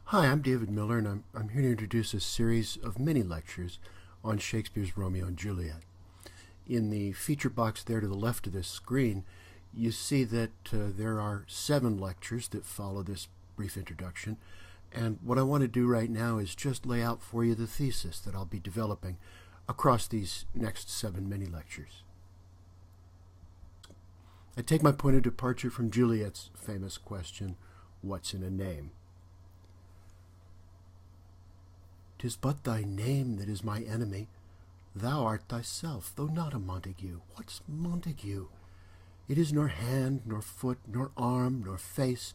Hi, I'm David Miller, and I'm here to introduce a series of mini lectures on Shakespeare's Romeo and Juliet. In the feature box there to the left of this screen, you see that there are 7 lectures that follow this brief introduction, and what I want to do right now is just lay out for you the thesis that I'll be developing across these next 7 mini lectures. I take my point of departure from Juliet's famous question, "What's in a name?" "'Tis but thy name that is my enemy. Thou art thyself, though not a Montague." What's Montague? It is nor hand, nor foot, nor arm, nor face,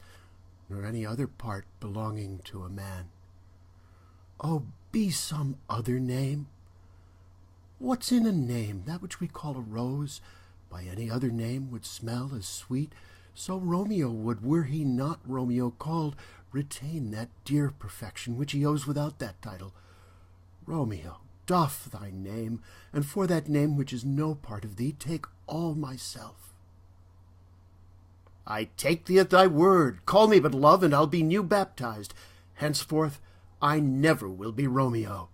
nor any other part belonging to a man. Oh, be some other name. What's in a name? That which we call a rose, by any other name would smell as sweet. So Romeo would, were he not Romeo called, retain that dear perfection which he owes without that title. Romeo, doff thy name, and for that name which is no part of thee, take all myself. I take thee at thy word. Call me but love, and I'll be new baptized. Henceforth I never will be Romeo.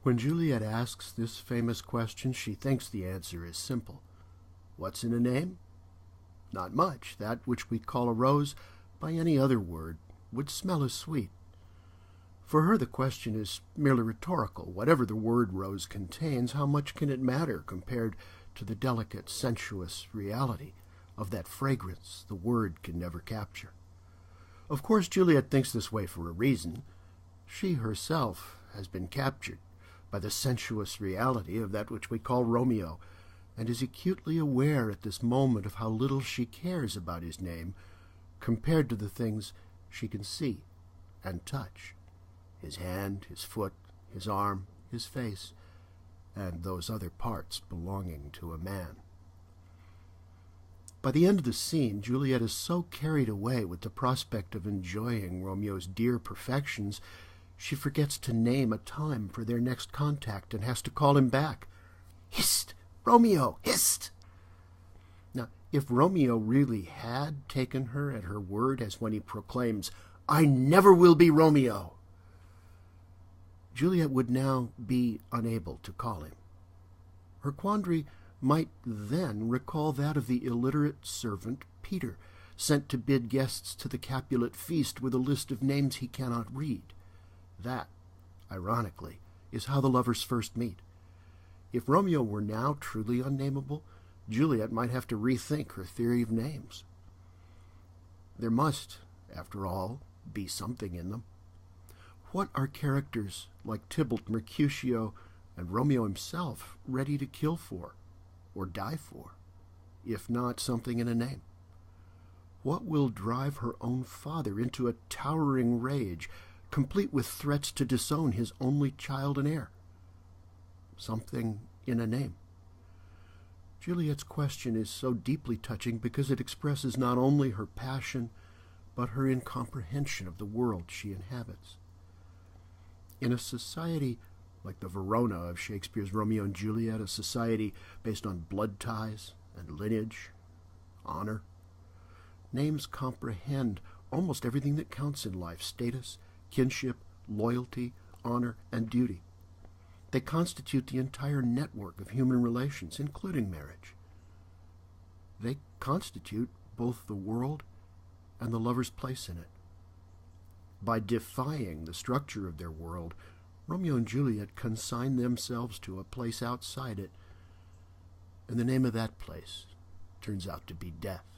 When Juliet asks this famous question, she thinks the answer is simple. What's in a name? Not much. That which we call a rose, by any other word, would smell as sweet. For her the question is merely rhetorical. Whatever the word rose contains, how much can it matter compared to the delicate, sensuous reality of that fragrance the word can never capture? Of course, Juliet thinks this way for a reason. She herself has been captured by the sensuous reality of that which we call Romeo, and is acutely aware at this moment of how little she cares about his name compared to the things she can see and touch: his hand, his foot, his arm, his face, and those other parts belonging to a man. By the end of the scene, Juliet is so carried away with the prospect of enjoying Romeo's dear perfections, she forgets to name a time for their next contact and has to call him back. "Hist! Romeo, hist!" Now, if Romeo really had taken her at her word, as when he proclaims, "I never will be Romeo," Juliet would now be unable to call him. Her quandary might then recall that of the illiterate servant Peter, sent to bid guests to the Capulet feast with a list of names he cannot read. That, ironically, is how the lovers first meet. If Romeo were now truly unnameable, Juliet might have to rethink her theory of names. There must, after all, be something in them. What are characters like Tybalt, Mercutio, and Romeo himself ready to kill for, or die for, if not something in a name? What will drive her own father into a towering rage, complete with threats to disown his only child and heir? Something in a name. Juliet's question is so deeply touching because it expresses not only her passion, but her incomprehension of the world she inhabits. In a society like the Verona of Shakespeare's Romeo and Juliet, a society based on blood ties and lineage, honor, names comprehend almost everything that counts in life: status, kinship, loyalty, honor, and duty. They constitute the entire network of human relations, including marriage. They constitute both the world and the lover's place in it. By defying the structure of their world, Romeo and Juliet consign themselves to a place outside it, and the name of that place turns out to be death.